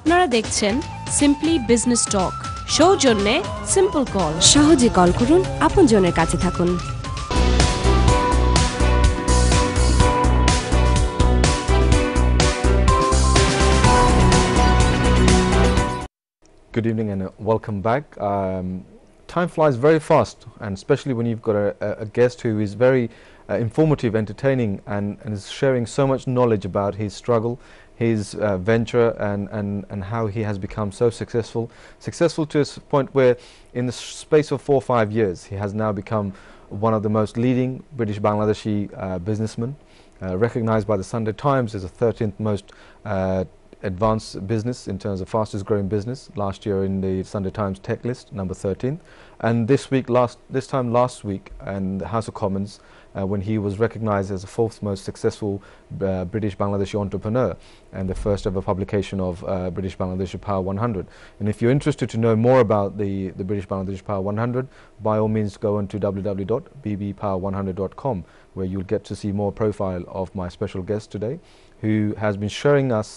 আপনারা দেখছেন simply business টক সৌজন্যে সিম্পল কল সহজে কল করুন আপনজনের কাছে থাকুন Good evening and welcome back. Time flies very fast, and especially when you've got a guest who is very informative, entertaining, and is sharing so much knowledge about his struggle, his venture, and how he has become so successful. Successful to a point where in the space of 4 or 5 years, he has now become one of the most leading British Bangladeshi businessmen, recognized by the Sunday Times as the 13th most advanced business in terms of fastest growing business last year in the Sunday Times tech list, number 13th, and this time last week in the House of Commons when he was recognized as the 4th most successful British Bangladeshi entrepreneur and the first ever publication of British Bangladeshi Power 100. And if you're interested to know more about the British Bangladeshi Power 100, by all means go on to www.bbpower100.com, where you'll get to see more profile of my special guest today, who has been showing us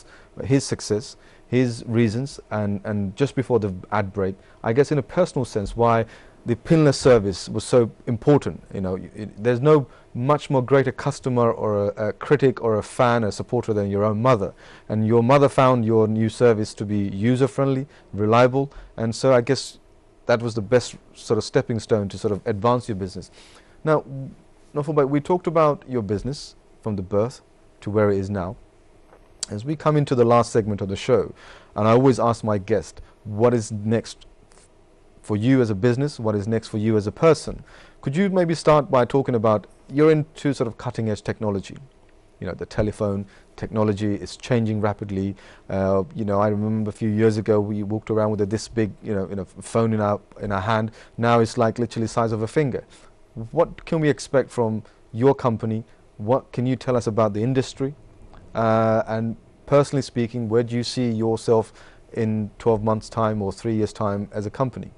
his success, his reasons, and just before the ad break, I guess in a personal sense, why the pinless service was so important. You know, there's no much more greater customer or a critic or a fan or supporter than your own mother, and your mother found your new service to be user friendly, reliable, and so I guess that was the best sort of stepping stone to sort of advance your business. Now, Nofalbhai, we talked about your business from the birth to where it is now. As we come into the last segment of the show, and I always ask my guest, what is next for you as a business? What is next for you as a person? Could you maybe start by talking about, you're into sort of cutting edge technology. You know, the telephone technology is changing rapidly. You know, I remember a few years ago we walked around with this big, phone in our hand. Now it's like literally the size of a finger. What can we expect from your company? What can you tell us about the industry? And personally speaking, where do you see yourself in 12 months' time or 3 years' time as a company?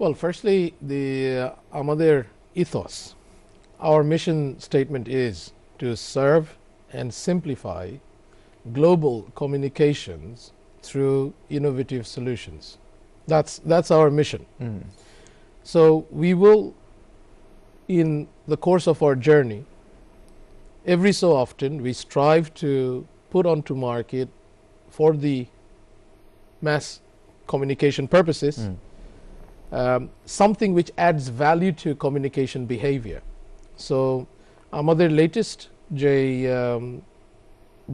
Well, firstly, আমাদের ethos, our mission statement is to serve and simplify global communications through innovative solutions. That's our mission. So we will, in the course of our journey, every so often we strive to put onto market for the mass communication purposes something which adds value to communication behavior. So আমাদের latest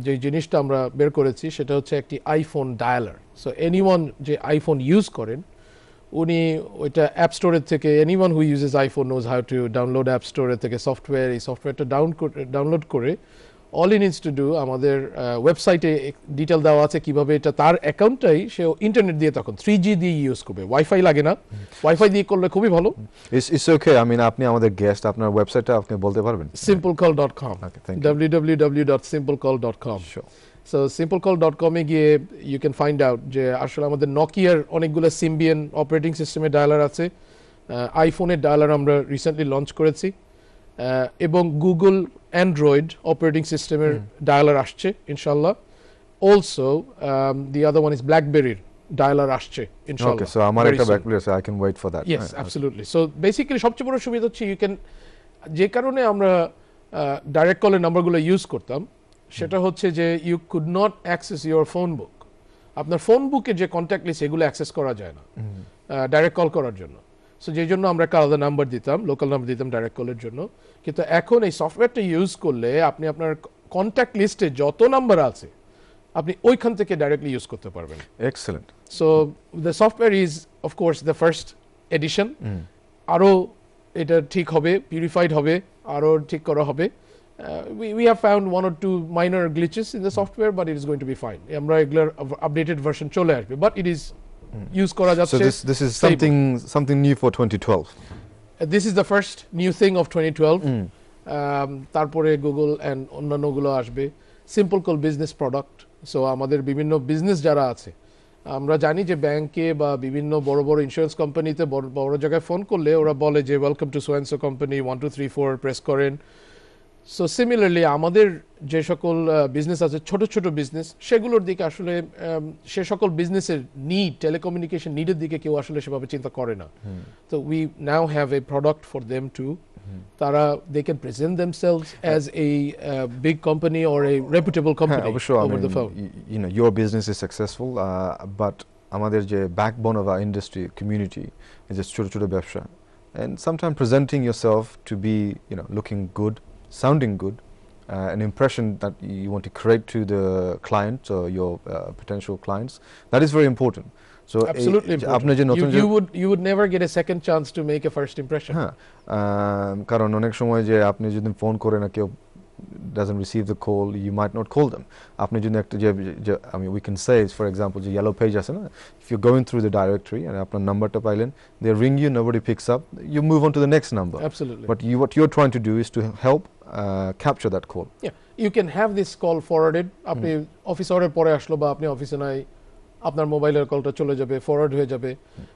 যে জিনিসটা আমরা বের করেছি সেটা হচ্ছে একটি iPhone dialler. So anyone যে আইফোন ইউজ করেন উনি ওইটা অ্যাপ স্টোরের থেকে, anyone who uses iPhone knows how to download app স্টোরের থেকে সফটওয়্যার, এই সফটওয়্যারটা ডাউনলোড করে all E needs to do, আমাদের ওয়েবসাইটে ডিটেল দেওয়া আছে কিভাবে এটা তার অ্যাকাউন্টটাই সে ইন্টারনেট দিয়ে তখন 3G দিয়ে ইউজ করবে, ওয়াইফাই লাগে না, ওয়াইফাই দিয়ে করলে খুবই ভালো। It's okay. I mean, আপনি আমাদের গেস্ট, আপনার ওয়েবসাইটটা আপনি বলতে পারবেন? SimpleCall.com. Okay, thank you. www.simplecall.com. Sure. So SimpleCall.com এ গিয়ে you can find out যে আসলে আমাদের নোকিয়ার অনেকগুলো সিম্বিয়ান অপারেটিং সিস্টেমের ডায়ালার আছে, আইফোনের ডায়ালার আমরা রিসেন্টলি লঞ্চ করেছি, এবং গুগল অ্যান্ড্রয়েড অপারেটিং সিস্টেমের ডায়ালার আসছে ইনশাআল্লাহ। Also the other one is ব্ল্যাকবেরির ডায়ালার আসছে ইনশাআল্লাহ। Okay, so আমার একটা ব্ল্যাকবেরি আছে, I can wait for that. Yes, absolutely. So basically সবচেয়ে বড় সুবিধা হচ্ছে you can, যে কারণে আমরা ডাইরেক্ট কলের নাম্বারগুলো ইউজ করতাম সেটা হচ্ছে যে you could not access your phone book. আপনার ফোন বুকে যে কন্ট্যাক্ট লিস্ট এগুলো অ্যাক্সেস করা যায় না ডাইরেক্ট কল করার জন্য। সো যেই জন্য আমরা একটা আলাদা নাম্বার দিতাম, লোকাল নাম্বার দিতাম ডাইরেক্ট কলের জন্য। কিন্তু এখন এই সফটওয়্যারটা ইউজ করলে আপনি আপনার কন্ট্যাক্ট লিস্টে যত নাম্বার আছে আপনি ওইখান থেকে ডাইরেক্টলি ইউজ করতে পারবেন। Excellent. So the software is of course the first addition. আরও এটা ঠিক হবে, পিউরিফাইড হবে, আরও ঠিক করা হবে। We have found 1 or 2 minor glitches in the software, but it is going to be fine. আমরা এগুলোর আপডেটেড ভার্সন চলে আসবে, বাট ইট ইজ ইউজ করা যাচ্ছে। So this is something new for 2012. This is the first new thing of 2012. তারপরে Google and অন্যান্যগুলো আসবে। SimpleCall business product. So আমাদের বিভিন্ন বিজনেস যারা আছে, আমরা জানি যে ব্যাংকে বা বিভিন্ন বড় বড় ইন্স্যুরেন্স কোম্পানিতে বড় জায়গায় ফোন করলে ওরা বলে যে welcome to so and so company, 1 2 3 4 press করেন। সো সিমিলারলি আমাদের যে সকল বিজনেস আছে ছোট ছোট বিজনেস সেগুলোর দিকে আসলে সে সকল বিজনেসের নিড টেলিকমিউনিকেশন নিডের দিকে কেউ আসলে সেভাবে চিন্তা করে না তো we now have a product for them to তারা they can present themselves as a big company or a reputable company over the phone you know your business is successful but আমাদের যে backbone of our industry community is just ছোট ছোট ব্যবসা and sometimes presenting yourself to be looking good, sounding good, an impression that you want to create to the client or your potential clients, that is very important. So absolutely important. You would never get a second chance to make a first impression. কারণ অনেক সময় যে আপনি যদি phone করে না কেউ doesn't receive the call, you might not call them. আপনি যদি একটা I mean we can say for example যে yellow page আছে না, if you're going through the directory and আপনার নাম্বারটা পাইলেন, they ring you, nobody picks up, you move on to the next number. Absolutely. But what you're trying to do is to help capture that call. Yeah, you can have this call forwarded. আপনি office আওয়ারের পরে আসলো বা আপনি অফিসে নাই, আপনার মোবাইলের কলটা চলে যাবে, ফরওয়ার্ড হয়ে যাবে,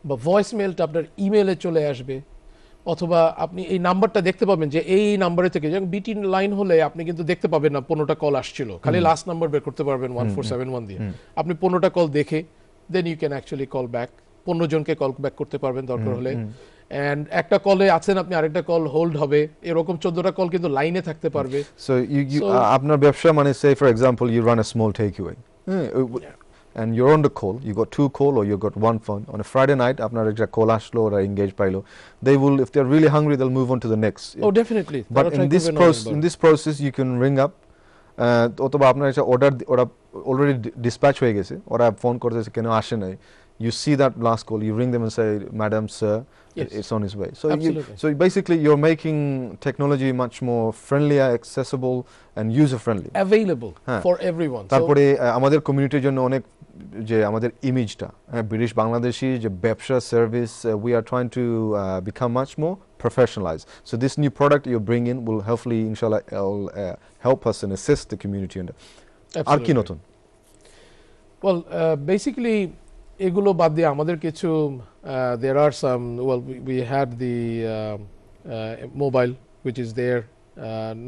বা ভয়েস মেলটা আপনার ইমেইলে চলে আসবে, অথবা আপনি এই নাম্বারটা দেখতে পাবেন যে এই নাম্বারে থেকে যেমন বিটি লাইন হলে আপনি কিন্তু দেখতে পাবেন না 15টা কল আসছিল, খালি লাস্ট নাম্বার বের করতে পারবেন 1471 দিয়ে, আপনি 15টা কল দেখে দেন you can actually call back, 15 জনকে কল ব্যাক করতে পারবেন দরকার হলে। এন্ড একটা কলে আছেন আপনি, আরেকটা কল হোল্ড হবে, এরকম 14টা কল কিন্তু লাইনে থাকতে পারবে। সো আপনার ব্যবসা মানে say for example you run a small takeaway and you're on the call, you got 2 call or you got 1 phone on a Friday night, আপনার একটা কল আসলো or engage পাইলো, they will, if they're really hungry, they'll move on to the next. Oh definitely. But in this process you can ring up, অথবা আপনার একটা order ওরা already dispatch হয়ে গেছে, ওরা ফোন করতেছে কেন আসে নাই, you see that last call, you ring them and say madam sir, yes, it's on its way. So basically you're making technology much more friendlier, accessible and user friendly, available for everyone. তারপরে আমাদের কমিউনিটির জন্য অনেক যে আমাদের ইমেজটা British Bangladeshi যে ব্যবসা service, we are trying to become much more professionalized. So this new product you bring in will hopefully inshallah help us and assist the community. আর কি নতুন? Well basically এগুলো বাদ দিয়ে আমাদের কিছু there are some, well we had the mobile which is there,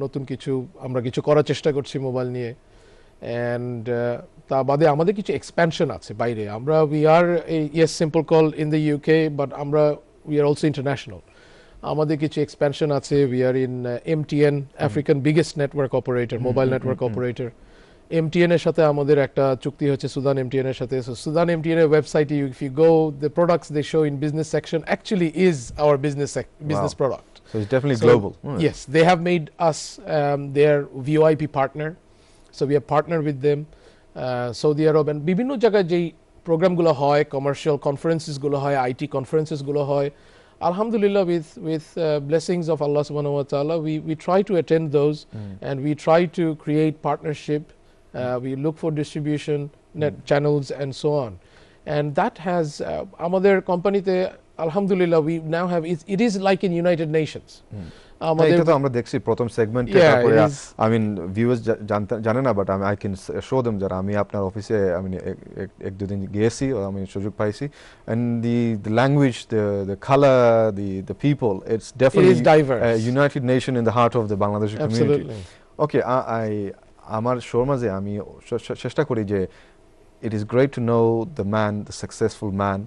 নতুন কিছু আমরা কিছু করার চেষ্টা করছি মোবাইল নিয়ে, and তা বাদে আমাদের কিছু এক্সপ্যানশন আছে বাইরে। আমরা we are yes SimpleCall in the UK but আমরা we are also international. আমাদের কিছু এক্সপ্যানশন আছে, we are in MTN, African biggest network operator, mobile network operator. MTN এর সাথে আমাদের একটা চুক্তি হচ্ছে সুদান MTN এর সাথে। So সুদান MTN এর ওয়েবসাইটে if you go, the products they show in business section actually is our business product. So it's definitely global. Yes, they have made us their VoIP partner. So we are partnered with them. Saudi Arab and বিভিন্ন জায়গায় যেই প্রোগ্রামগুলো হয়, commercial conferences গুলো হয়, IT conferences গুলো হয়, alhamdulillah with blessings of Allah subhanahu wa ta'ala, we try to attend those and we try to create partnership. We look for distribution net channels and so on, and that has আমাদের কোম্পানিতে alhamdulillah we now have it is like in United Nations. এটা তো আমরা দেখছি প্রথম সেগমেন্টে, তারপরে I mean viewers জানে না, but I can show them যারা আমি আপনার অফিসে আমি এক দুদিন গিয়েছি, আমি সুযোগ পাইছি, and the language, the color, the people, it's definitely United Nation in the heart of the Bangladeshi community. Okay, আমার শোর মাঝে আমি চেষ্টা করি যে it is great to know the man, the successful man.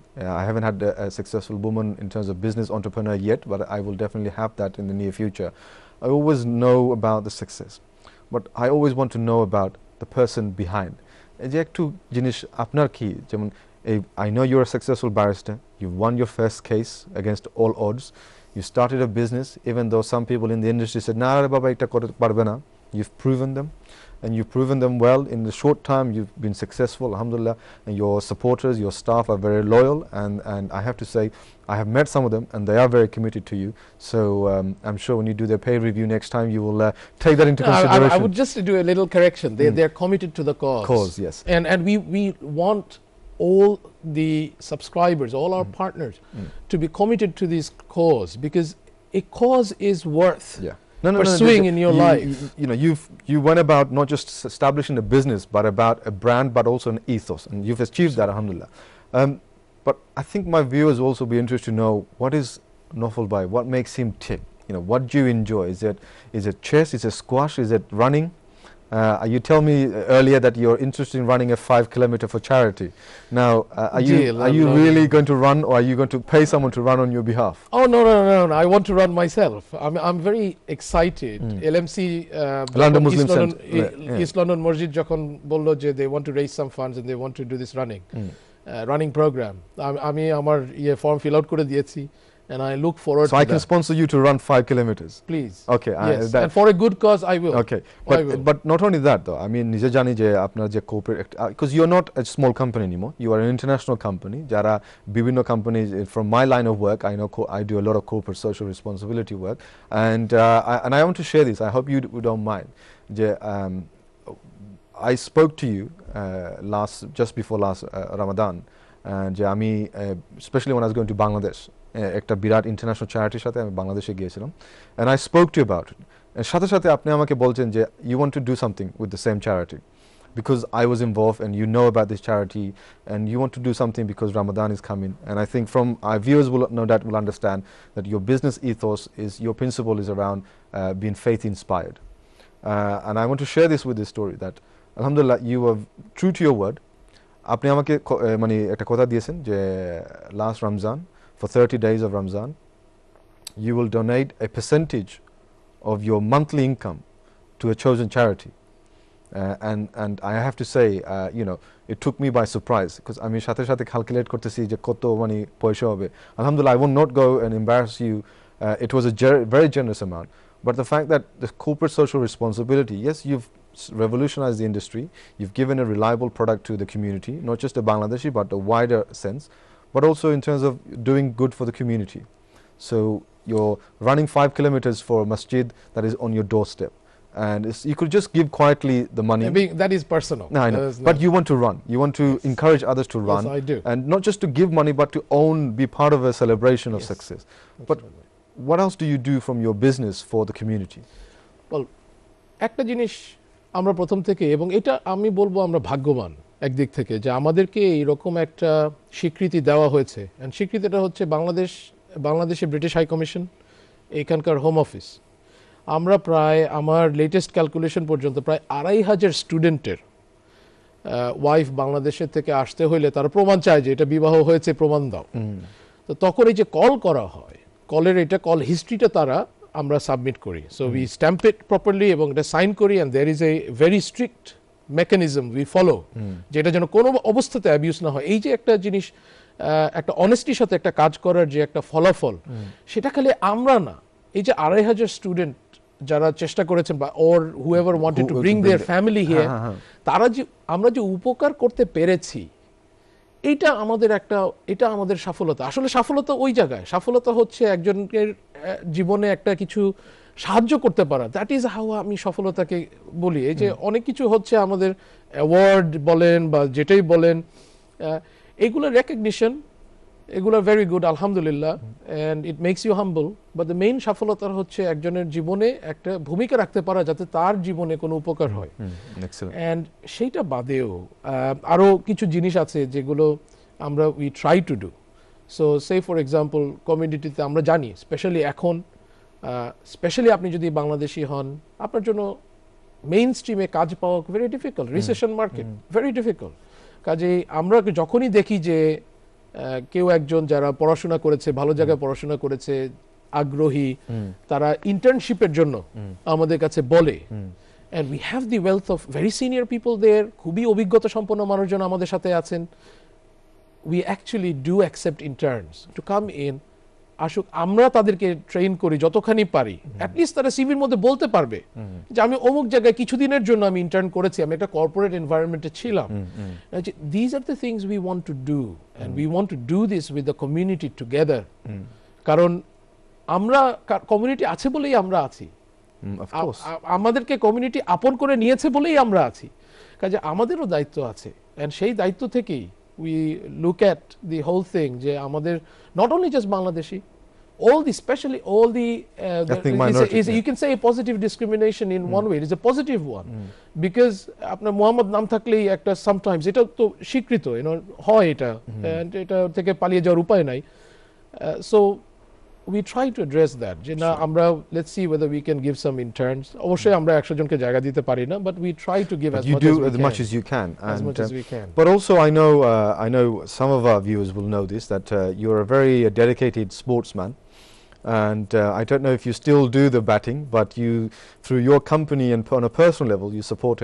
I haven't had a successful woman in terms of business entrepreneur yet, but I will definitely have that in the near future. I always know about the success, but I always want to know about the person behind. যে একটু জিনিস আপনার কি, যেমন I know you're a successful barrister, you won your first case against all odds, you started a business even though some people in the industry said না রে বাবা এটা করতে পারবে না, you've proven them. And you've proven them well. In the short time you've been successful, alhamdulillah, and your supporters, your staff are very loyal, and I have to say I have met some of them and they are very committed to you. So I'm sure when you do their pay review next time you will take that into consideration. I would just do a little correction. They're committed to the cause. Yes. And we want all the subscribers, all our partners to be committed to this cause, because a cause is worth pursuing in your life. You know, you went about not just establishing a business, but about a brand, but also an ethos, and you've achieved that, alhamdulillah. But I think my viewers also be interested to know what is Nofal Bhai, what makes him tick, what do you enjoy? Is it chess? Is it squash? Is it running? You tell me earlier that you're interested in running a 5 kilometer for charity. Now, are you really going to run, or are you going to pay someone to run on your behalf? Oh no! I want to run myself. I'm very excited. LMC, London Muslim Centre, East London Masjid যখন বলল যে they want to raise some funds and they want to do this running program. আমি আমার form fill out করে দিয়েছি. And I look forward so to I can sponsor you to run 5 kilometers. Please. Okay. Yes. And for a good cause, I will. Okay. But not only that though. I mean, nije jani je apnar je corporate, because you're not a small company anymore. You are an international company. Jara bibhinno companies from my line of work, I know I do a lot of corporate social responsibility work, and I want to share this. I hope you don't mind. Je, I spoke to you just before last Ramadan, and je ami especially when I was going to Bangladesh. একটা বিরাট international চ্যারিটির সাথে আমি বাংলাদেশে গিয়েছিলাম, and I spoke to you about it. সাথে সাথে আপনি আমাকে বলছেন যে you want to do something with the same charity because I was involved and you know about this charity and you want to do something because Ramadan is coming. And I think from our viewers will no doubt will understand that your business ethos is, your principle is around being faith inspired. And I want to share this with this story that alhamdulillah you were true to your word. আপনি আমাকে মানে একটা কথা দিয়েছেন যে last Ramzan, for 30 days of Ramzan, you will donate a percentage of your monthly income to a chosen charity. And I have to say, it took me by surprise because I mean, shate calculate kortesi je koto mani poisha hobe. Alhamdulillah, I will not go and embarrass you. It was a very generous amount. But the fact that the corporate social responsibility, yes, you've revolutionized the industry. You've given a reliable product to the community, not just the Bangladeshi, but a wider sense, but also in terms of doing good for the community. So you're running 5 kilometers for a masjid that is on your doorstep, and you could just give quietly the money. That is personal. No, I know. But you want to run. You want to encourage others to run. Yes, I do. And not just to give money, but to be part of a celebration of success. Absolutely. But what else do you do from your business for the community? Well, একটা জিনিস আমরা প্রথম থেকে, এবং এটা আমি বলবো আমরা ভাগ্যবান একদিক থেকে যে আমাদেরকে এইরকম একটা স্বীকৃতি দেওয়া হয়েছে। অ্যান্ড স্বীকৃতিটা হচ্ছে বাংলাদেশে ব্রিটিশ হাই কমিশন, এখানকার হোম অফিস। আমরা প্রায় আমার লেটেস্ট ক্যালকুলেশন পর্যন্ত প্রায় 2500 স্টুডেন্টের ওয়াইফ বাংলাদেশের থেকে আসতে হইলে তারা প্রমাণ চায় যে এটা বিবাহ হয়েছে, প্রমাণ দাও। তো তখন এই যে কল করা হয়, কলের কল হিস্ট্রিটা আমরা সাবমিট করি। So we stamp it properly এবং এটা সাইন করি, and there is a very strict mechanism we follow, যেটা যেন কোনো অবস্থাতে অ্যাবিউজ না হয়। এই যে একটা জিনিস, একটা অনেস্টির সাথে একটা কাজ করার যে একটা ফলাফল, সেটা খালি আমরা না, এই যে 2500 স্টুডেন্ট যারা চেষ্টা করেছেন বা or whoever wanted to bring their family here, তারা যে আমরা যে উপকার করতে পেরেছি, এটা আমাদের সফলতা। আসলে সফলতা ওই জায়গায়, সফলতা হচ্ছে একজনের জীবনে একটা কিছু সাহায্য করতে পারা। দ্যাট ইজ হাউ আমি সফলতাকে বলি। এই যে অনেক কিছু হচ্ছে আমাদের অ্যাওয়ার্ড বলেন বা যেটাই বলেন, এগুলো রেকগনিশন, এগুলো ভেরি গুড আলহামদুলিল্লাহ, and it makes you humble. But the main সফলতা হচ্ছে একজনের জীবনে একটা ভূমিকা রাখতে পারা যাতে তার জীবনে কোনো উপকার হয়। অ্যান্ড সেইটা বাদেও আরও কিছু জিনিস আছে যেগুলো আমরা we try to do. So say for example কমিউনিটিতে আমরা জানি, স্পেশালি এখন, স্পেশালি আপনি যদি বাংলাদেশি হন, আপনার জন্য মেইন স্ট্রিমে কাজ পাওয়া very difficult, recession market very difficult. কাজেই আমরা যখনই দেখি যে কেউ একজন যারা পড়াশোনা করেছে, ভালো জায়গায় পড়াশোনা করেছে, আগ্রহী, তারা ইন্টার্নশিপের জন্য আমাদের কাছে বলে, and we have the wealth of very senior people there, খুবই অভিজ্ঞতা সম্পন্ন মানুষজন আমাদের সাথে আছেন। we actually do accept interns to come in, আসুক, আমরা তাদেরকে ট্রেন করি যতখানি পারি। অ্যাটলিস্ট তারা সিভির মধ্যে বলতে পারবে যে আমি অমুক জায়গায় কিছুদিনের জন্য আমি ইন্টার্ন করেছি, আমি একটা কর্পোরেট এনভায়রনমেন্টে ছিলাম। These are the things we want to do, and we want to do this with the community together. কারণ আমরা কমিউনিটি আছে বলেই আমরা আছি, আমাদেরকে কমিউনিটি আপন করে নিয়েছে বলেই আমরা আছি। কাজে আমাদেরও দায়িত্ব আছে, অ্যান্ড সেই দায়িত্ব থেকেই we look at the whole thing যে আমাদের not only just Bangladeshi, especially all the ethnic minorities, you can say a positive discrimination in one way. It is a positive one because আপনার মোহাম্মদ নাম থাকলেই একটা sometimes এটা তো স্বীকৃত হয় এটা, and এটা থেকে পালিয়ে যাওয়ার উপায় নাই। So we try to address that যে না আমরা let's see whether we can give some interns অবশ্যই আমরা 100 জনকে জায়গা দিতে পারি না but we try to give as you much do as we as can. much as you can, As much as we can. But also, I know some of our viewers will know this, that you're a very dedicated sportsman, and I don't know if you still do the batting, but you, through your company and on a personal level, you support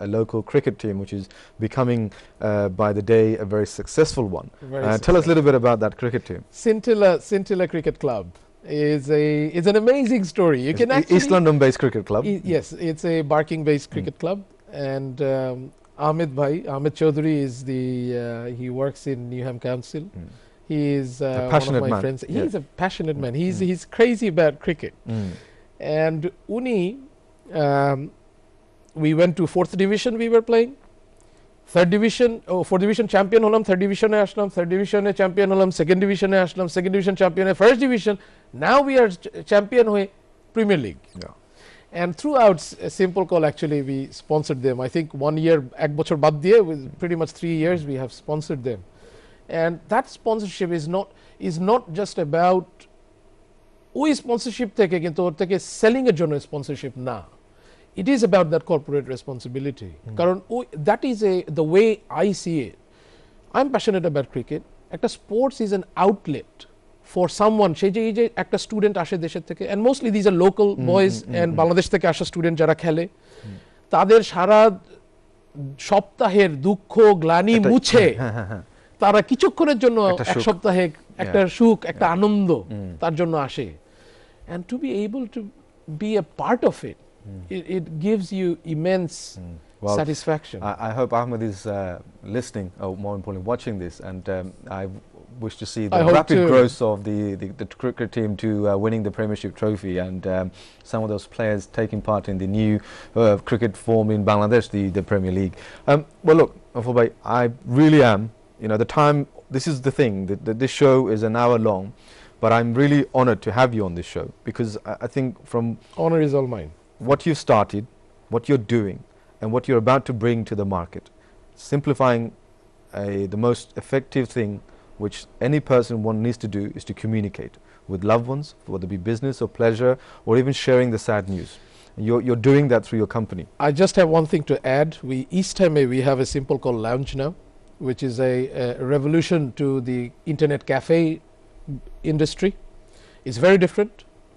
a local cricket team, which is becoming by the day a very successful one. Tell us a little bit about that cricket team. Scintilla Cricket Club is an amazing story. You can actually East London-based cricket club. Yes, it's a Barking-based cricket club, and Ahmed Chaudhary is he works in Newham Council. He is a passionate one of my man. friends. He's a passionate man. He's crazy about cricket. And Uni, we went to 4th division. We were playing 3rd division. 4th division champion holam. 3rd division e ashlam. 3rd division e champion holam. 2nd division e ashlam. 2nd division champion e 1st division. Now we are champion hoye Premier League. Yeah. And throughout SimpleCall, actually, we sponsored them. I think 1 year, ek bochor bad diye, with pretty much 3 years, we have sponsored them. And that sponsorship is not just about ওই sponsorship থেকে কিন্তু ওর থেকে selling এর জন্য sponsorship না. It is about that corporate responsibility. কারণ that is the way I see it. I'm passionate about cricket. একটা sports is an outlet for someone. সেই যে একটা স্টুডেন্ট আসে দেশের থেকে, and mostly these are local boys and Bangladesh থেকে আসা স্টুডেন্ট যারা খেলে, তাদের সারা সপ্তাহের দুঃখ গ্লানি মুছে তারা কিছুক্ষণের জন্য এক সপ্তাহে একটা সুখ একটা আনন্দ তার জন্য আসে, and to be able to be a part of it, it gives you immense satisfaction. I hope Ahmed is listening, or more importantly watching this, and I wish to see the rapid growth of the cricket team to winning the Premiership trophy, and some of those players taking part in the new cricket form in Bangladesh, the Premier League. Well, look, Afur bhai, I really am, the time, this is the thing, that this show is an hour long, but I'm really honored to have you on this show, because I think from honor is all mine. What you've started, what you're doing, and what you're about to bring to the market, simplifying the most effective thing which any person needs to do is to communicate with loved ones, whether it be business or pleasure, or even sharing the sad news. You're doing that through your company. I just have one thing to add. East Ham we have a SimpleCall lounge now, which is a revolution to the internet cafe industry. It's very different.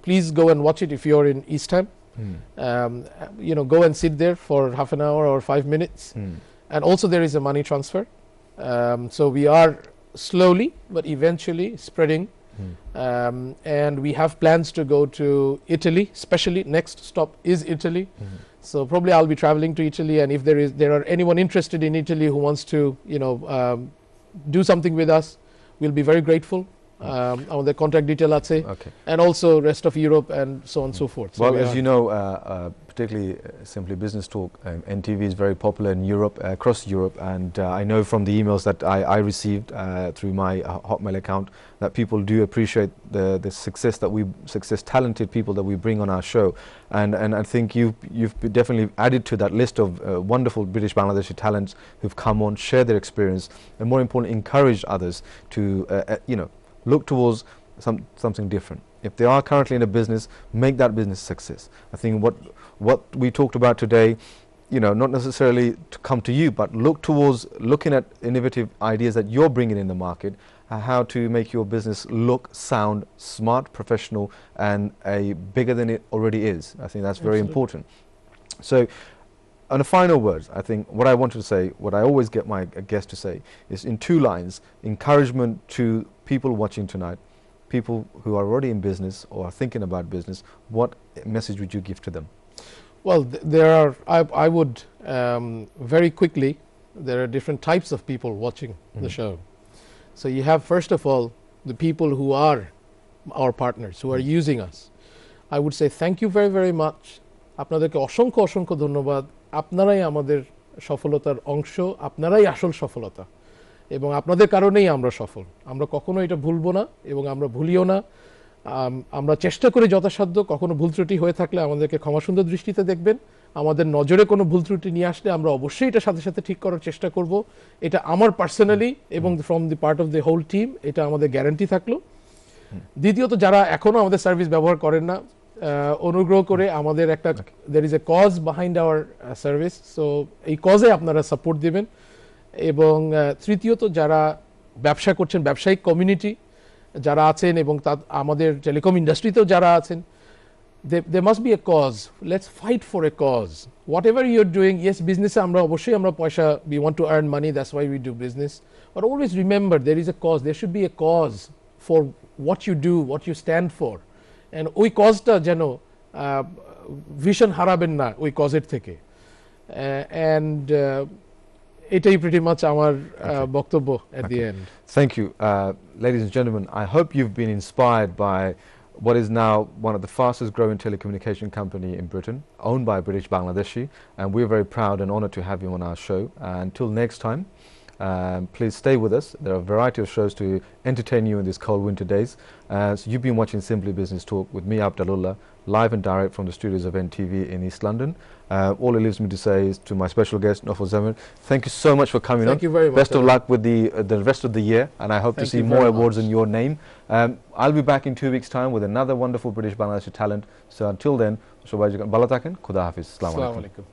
Please go and watch it if you're in East Ham. Go and sit there for half an hour or 5 minutes. And also there is a money transfer. So we are slowly but eventually spreading, and we have plans to go to Italy, especially next stop is Italy. So probably I'll be traveling to Italy, and if there are anyone interested in Italy who wants to do something with us, we'll be very grateful. Our contact detail আছে, and also rest of Europe and so on and so forth. Well, as you know, particularly Simply Business Talk, NTV is very popular in Europe, across Europe, and I know from the emails that I received through my Hotmail account that people do appreciate the success talented people that we bring on our show, and I think you've definitely added to that list of wonderful British Bangladeshi talents who've come on, share their experience, and more importantly encourage others to look towards something different. If they are currently in a business, make that business a success. I think what we talked about today, not necessarily to come to you, but look towards looking at innovative ideas that you're bringing in the market, how to make your business look, sound, smart, professional, and bigger than it already is. I think that's very important. So, on a final word, I think what I wanted to say, what I always get my guests to say, is in 2 lines, encouragement to people watching tonight, people who are already in business or are thinking about business. What message would you give to them? Well, I would very quickly, there are different types of people watching the show. So you have, first of all, the people who are our partners, who are using us. I would say thank you very, very much. আপনাদেরকে অসংখ্য ধন্যবাদ। আপনারাই আমাদের সফলতার অংশ, আপনারাই আসল সফলতা, এবং আপনাদের কারণেই আমরা সফল। আমরা কখনো এটা ভুলবো না, এবং আমরা ভুলিও না। আমরা চেষ্টা করি যথাসাধ্য, কখনো ভুল ত্রুটি হয়ে থাকলে আমাদেরকে ক্ষমা সুন্দর দৃষ্টিতে দেখবেন। আমাদের নজরে কোনো ভুল ত্রুটি নিয়ে আসলে আমরা অবশ্যই এটা সাথে সাথে ঠিক করার চেষ্টা করব। এটা আমার পার্সোনালি এবং from the part of the whole team, এটা আমাদের গ্যারান্টি থাকলো। দ্বিতীয়ত যারা এখনো আমাদের সার্ভিস ব্যবহার করেন না, অনুগ্রহ করে আমাদের একটা there is a cause behind our service, so এই কজে আপনারা সাপোর্ট দিবেন। এবং তৃতীয়ত যারা ব্যবসা করছেন, ব্যবসায়িক কমিউনিটি যারা আছেন এবং আমাদের টেলিকম ইন্ডাস্ট্রিতেও যারা আছেন, there must be a cause. Let's fight for a cause. Whatever you're doing, yes, business আমরা অবশ্যই আমরা পয়সা, we want to earn money, that's why we do business, but always remember there is a cause. There should be a cause for what you do, what you stand for, and ওই কজটা যেন vision হারাবেন না ওই কজের থেকে। and এটাই pretty much আমার বক্তব্য at the end. Thank you. Ladies and gentlemen, I hope you've been inspired by what is now one of the fastest growing telecommunication company in Britain, owned by British Bangladeshi, and we're very proud and honored to have you on our show. Until next time, please stay with us. There are a variety of shows to entertain you in these cold winter days. So you've been watching Simply Business Talk with me, Abdullah, live and direct from the studios of NTV in East London. All it leaves me to say is to my special guest, Nofal Zamir, thank you so much for coming on. Thank you very much. Best of luck with the rest of the year, and I hope to see more awards in your name. I'll be back in 2 weeks' time with another wonderful British Bangladeshi talent. So until then, সবাই ভালো থাকেন, খুদা হাফিজ, আসসালামু আলাইকুম।